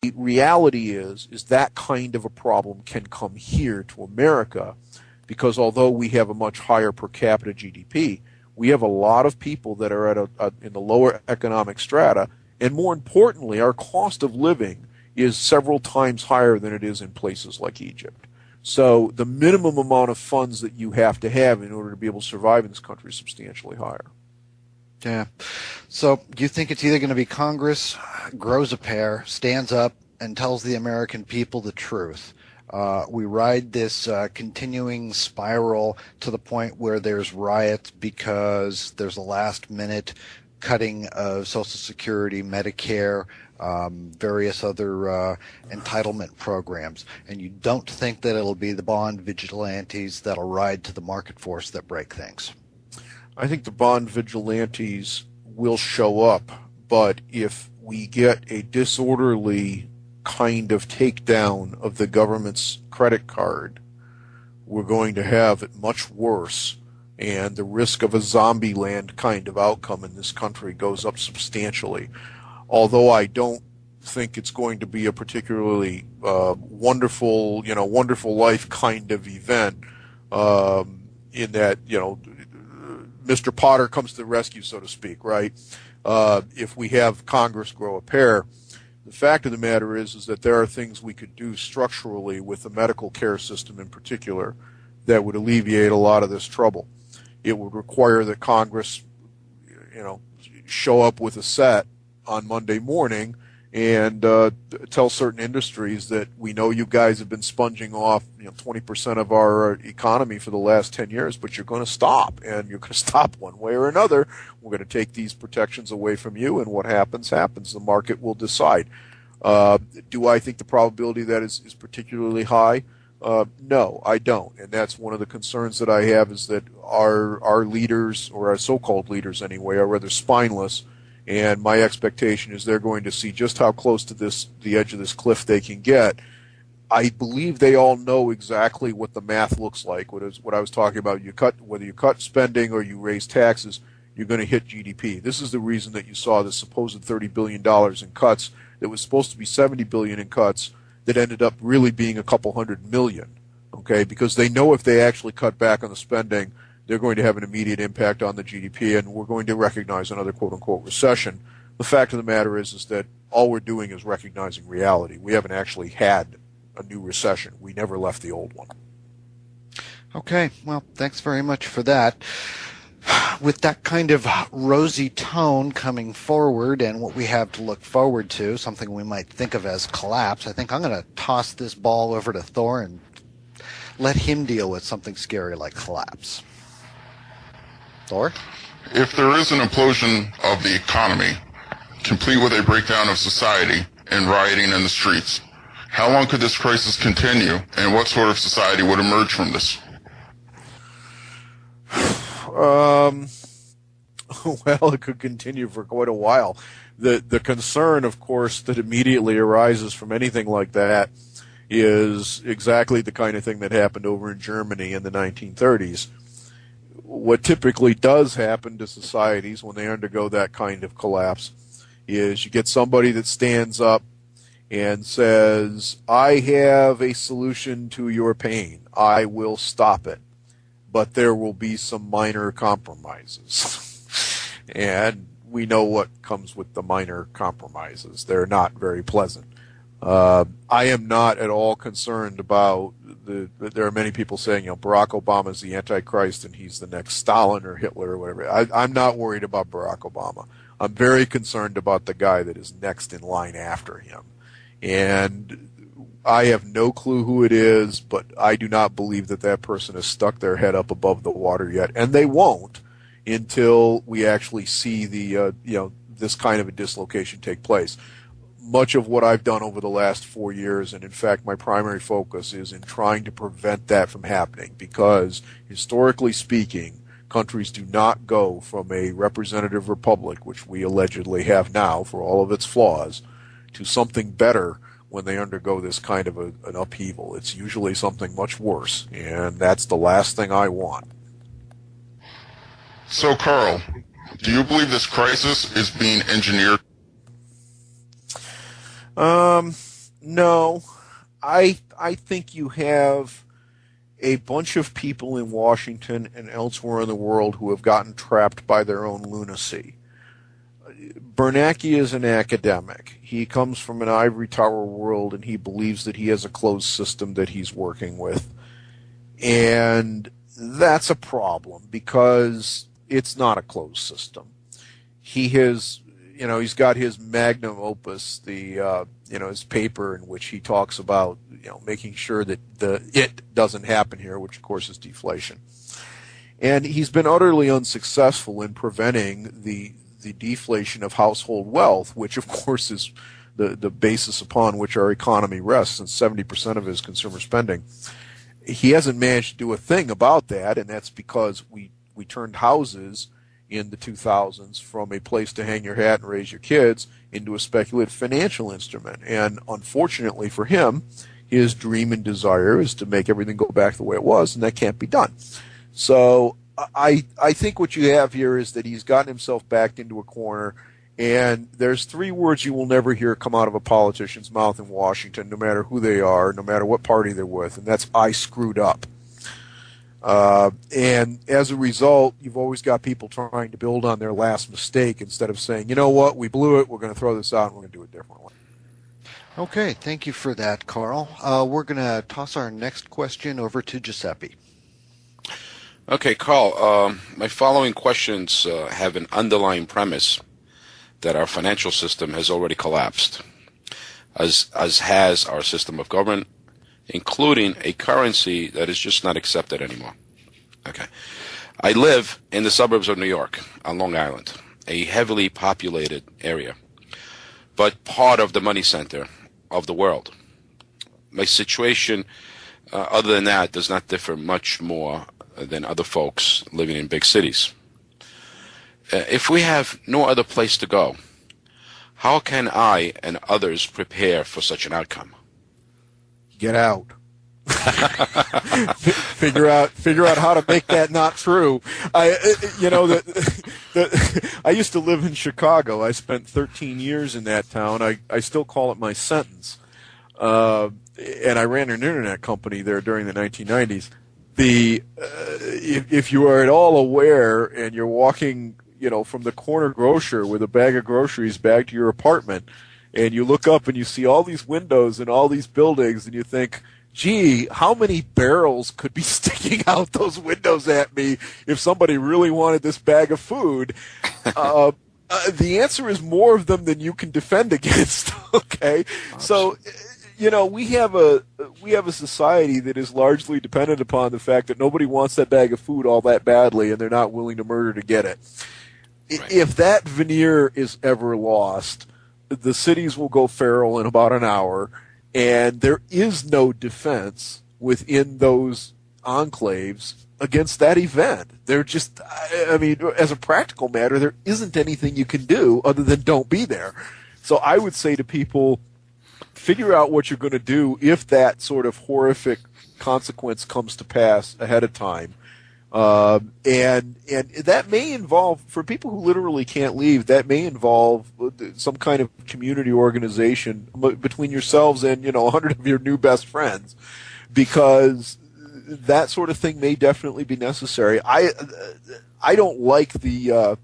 The reality is that kind of a problem can come here to America because although we have a much higher per capita GDP, we have a lot of people that are in the lower economic strata, and more importantly, our cost of living is several times higher than it is in places like Egypt. So the minimum amount of funds that you have to have in order to be able to survive in this country is substantially higher. Yeah. So do you think it's either going to be Congress grows a pair, stands up, and tells the American people the truth? We ride this continuing spiral to the point where there's riots because there's a last-minute cutting of Social Security, Medicare, various other entitlement programs. And you don't think that it'll be the bond vigilantes that'll ride to the market force that break things? I think the bond vigilantes will show up, but if we get a disorderly kind of takedown of the government's credit card, we're going to have it much worse, and the risk of a zombie land kind of outcome in this country goes up substantially. Although I don't think it's going to be a particularly wonderful life kind of event, in that, Mr. Potter comes to the rescue, so to speak, right? If we have Congress grow a pair, the fact of the matter is that there are things we could do structurally with the medical care system in particular that would alleviate a lot of this trouble. It would require that Congress, show up with a set on Monday morning and tell certain industries that we know you guys have been sponging off 20% of our economy for the last 10 years, but you're going to stop, and you're going to stop one way or another. We're going to take these protections away from you, and what happens. The market will decide. Do I think the probability of that is particularly high? No, I don't. And that's one of the concerns that I have, is that our leaders, or our so-called leaders anyway, are rather spineless. And my expectation is they're going to see just how close to the edge of this cliff they can get. I believe they all know exactly what the math looks like. What I was talking about, whether you cut spending or you raise taxes, you're going to hit GDP. This is the reason that you saw the supposed $30 billion in cuts that was supposed to be $70 billion in cuts that ended up really being a couple $100 million. Okay, because they know if they actually cut back on the spending, they're going to have an immediate impact on the GDP, and we're going to recognize another quote-unquote recession. The fact of the matter is that all we're doing is recognizing reality. We haven't actually had a new recession. We never left the old one. Okay, well, thanks very much for that. With that kind of rosy tone coming forward and what we have to look forward to, something we might think of as collapse, I think I'm going to toss this ball over to Thor and let him deal with something scary like collapse. Thor? If there is an implosion of the economy, complete with a breakdown of society and rioting in the streets, how long could this crisis continue, and what sort of society would emerge from this? Well, it could continue for quite a while. The concern, of course, that immediately arises from anything like that is exactly the kind of thing that happened over in Germany in the 1930s. What typically does happen to societies when they undergo that kind of collapse is you get somebody that stands up and says, I have a solution to your pain. I will stop it. But there will be some minor compromises. And we know what comes with the minor compromises. They're not very pleasant. I am not at all concerned about there are many people saying, Barack Obama is the Antichrist and he's the next Stalin or Hitler or whatever. I'm not worried about Barack Obama. I'm very concerned about the guy that is next in line after him. And I have no clue who it is, but I do not believe that person has stuck their head up above the water yet. And they won't until we actually see this kind of a dislocation take place. Much of what I've done over the last 4 years, and in fact my primary focus, is in trying to prevent that from happening, because historically speaking, countries do not go from a representative republic, which we allegedly have now for all of its flaws, to something better when they undergo this kind of an upheaval. It's usually something much worse, and that's the last thing I want. So, Karl, do you believe this crisis is being engineered? No, I think you have a bunch of people in Washington and elsewhere in the world who have gotten trapped by their own lunacy. Bernanke is an academic. He comes from an ivory tower world, and he believes that he has a closed system that he's working with. And that's a problem because it's not a closed system. He has, he's got his magnum opus, his paper in which he talks about, making sure that it doesn't happen here, which of course is deflation. And he's been utterly unsuccessful in preventing the deflation of household wealth, which of course is the basis upon which our economy rests, and 70% of it is consumer spending. He hasn't managed to do a thing about that, and that's because we turned houses in the 2000s from a place to hang your hat and raise your kids into a speculative financial instrument. And unfortunately for him, his dream and desire is to make everything go back the way it was, and that can't be done. So I think what you have here is that he's gotten himself backed into a corner, and there's three words you will never hear come out of a politician's mouth in Washington, no matter who they are, no matter what party they're with, and that's "I screwed up." And as a result, you've always got people trying to build on their last mistake instead of saying, you know what, we blew it, we're going to throw this out, and we're going to do it differently. Okay, thank you for that, Karl. We're going to toss our next question over to Giuseppe. Okay, Karl, my following questions have an underlying premise that our financial system has already collapsed, as has our system of government, including a currency that is just not accepted anymore. Okay. I live in the suburbs of New York on Long Island, a heavily populated area, but part of the money center of the world. My situation, other than that, does not differ much more than other folks living in big cities. If we have no other place to go, how can I and others prepare for such an outcome? Get out. figure out how to make that not true. I used to live in Chicago. I spent 13 years in that town. I still call it my sentence. And I ran an internet company there during the 1990s. If you are at all aware and you're walking, from the corner grocer with a bag of groceries back to your apartment, and you look up and you see all these windows and all these buildings, and you think, gee, how many barrels could be sticking out those windows at me if somebody really wanted this bag of food? The answer is more of them than you can defend against. Okay, so we have a society that is largely dependent upon the fact that nobody wants that bag of food all that badly, and they're not willing to murder to get it. Right. If that veneer is ever lost, the cities will go feral in about an hour, and there is no defense within those enclaves against that event. They're just, as a practical matter, there isn't anything you can do other than don't be there. So I would say to people, figure out what you're going to do if that sort of horrific consequence comes to pass ahead of time. And that may involve, for people who literally can't leave, that may involve some kind of community organization between yourselves and, 100 of your new best friends, because that sort of thing may definitely be necessary. I don't like the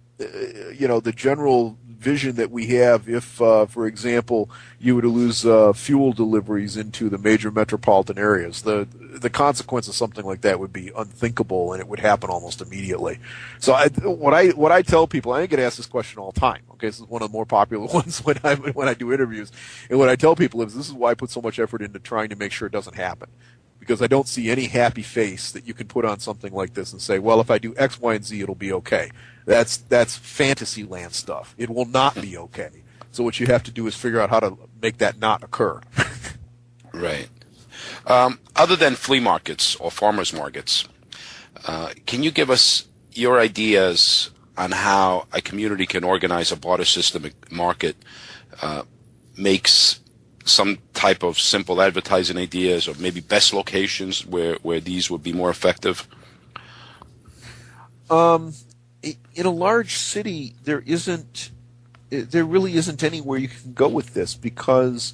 general vision that we have if, for example, you were to lose fuel deliveries into the major metropolitan areas. The consequence of something like that would be unthinkable, and it would happen almost immediately. So what I tell people, I get asked this question all the time. Okay, this is one of the more popular ones when I do interviews, and what I tell people is this is why I put so much effort into trying to make sure it doesn't happen. Because I don't see any happy face that you can put on something like this and say, well, if I do X, Y, and Z, it'll be okay. That's fantasy land stuff. It will not be okay. So what you have to do is figure out how to make that not occur. Right. Other than flea markets or farmers markets, can you give us your ideas on how a community can organize a barter system market, makes some type of simple advertising ideas, or maybe best locations where these would be more effective? In a large city, there really isn't anywhere you can go with this, because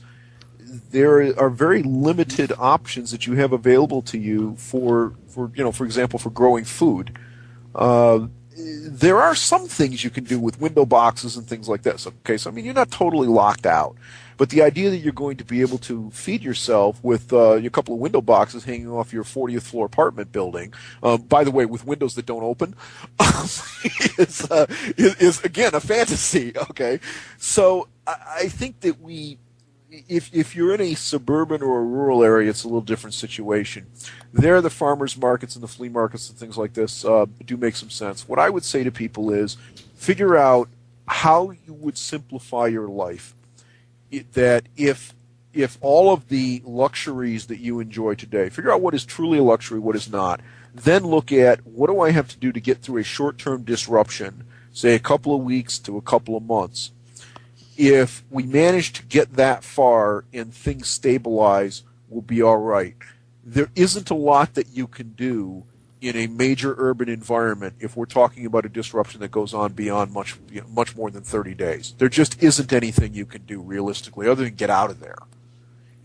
there are very limited options that you have available to you for example, for growing food. There are some things you can do with window boxes and things like this. Okay, so I mean, you're not totally locked out, but the idea that you're going to be able to feed yourself with a couple of window boxes hanging off your 40th floor apartment building, by the way, with windows that don't open, is again a fantasy. Okay, so I think that if you're in a suburban or a rural area, it's a little different situation. There, the farmers markets and the flea markets and things like this do make some sense. What I would say to people is figure out how you would simplify your life. That if all of the luxuries that you enjoy today, figure out what is truly a luxury, what is not. Then look at what do I have to do to get through a short-term disruption, say a couple of weeks to a couple of months. If we manage to get that far and things stabilize, we'll be all right. There isn't a lot that you can do in a major urban environment if we're talking about a disruption that goes on beyond much more than 30 days. There just isn't anything you can do realistically other than get out of there.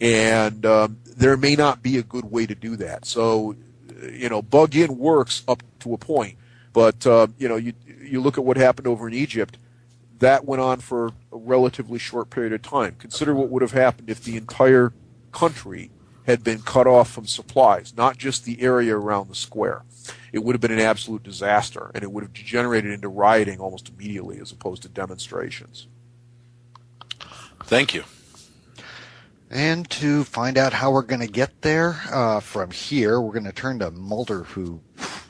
And there may not be a good way to do that. So, bug in works up to a point. But, you look at what happened over in Egypt. That went on for a relatively short period of time. Consider what would have happened if the entire country had been cut off from supplies, not just the area around the square. It would have been an absolute disaster, and it would have degenerated into rioting almost immediately as opposed to demonstrations. Thank you. And to find out how we're going to get there from here, we're going to turn to Mulder, who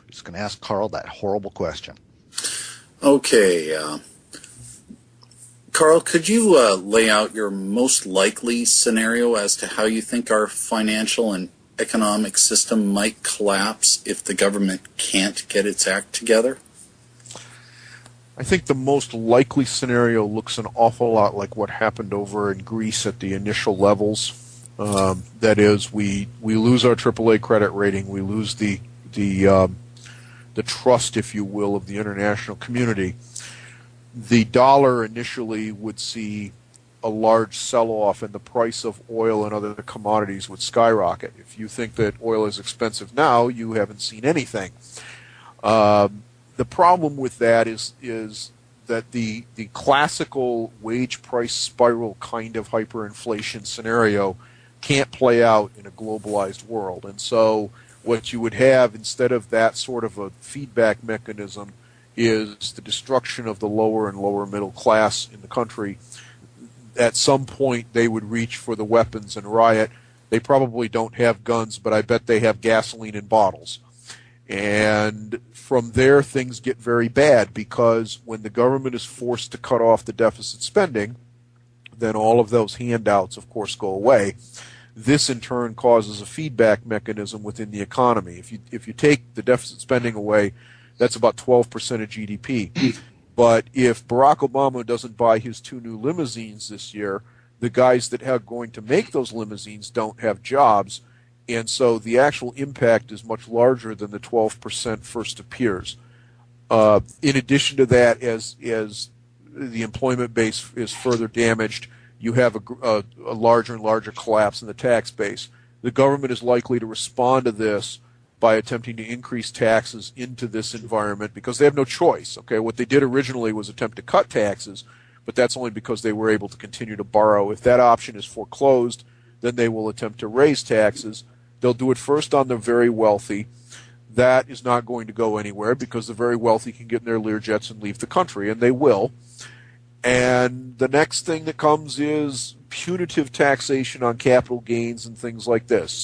is going to ask Karl that horrible question. Okay, Karl, could you lay out your most likely scenario as to how you think our financial and economic system might collapse if the government can't get its act together? I think the most likely scenario looks an awful lot like what happened over in Greece at the initial levels. That is, we lose our AAA credit rating, we lose the trust, if you will, of the international community. The dollar initially would see a large sell-off, and the price of oil and other commodities would skyrocket. If you think that oil is expensive now, you haven't seen anything. The problem with that is that the classical wage price spiral kind of hyperinflation scenario can't play out in a globalized world. And so what you would have instead of that sort of a feedback mechanism is the destruction of the lower and lower middle class in the country. At some point, they would reach for the weapons and riot. They probably don't have guns, but I bet they have gasoline in bottles. And from there, things get very bad because when the government is forced to cut off the deficit spending, then all of those handouts, of course, go away. This, in turn, causes a feedback mechanism within the economy. If you take the deficit spending away, that's about 12% of GDP. But if Barack Obama doesn't buy his 2 new limousines this year, the guys that are going to make those limousines don't have jobs, and so the actual impact is much larger than the 12% first appears. In addition to that, as the employment base is further damaged, you have a larger and larger collapse in the tax base. The government is likely to respond to this by attempting to increase taxes into this environment because they have no choice. Okay, what they did originally was attempt to cut taxes, but that's only because they were able to continue to borrow. If that option is foreclosed, then they will attempt to raise taxes. They'll do it first on the very wealthy. That is not going to go anywhere because the very wealthy can get in their Learjets and leave the country, and they will. And the next thing that comes is punitive taxation on capital gains and things like this.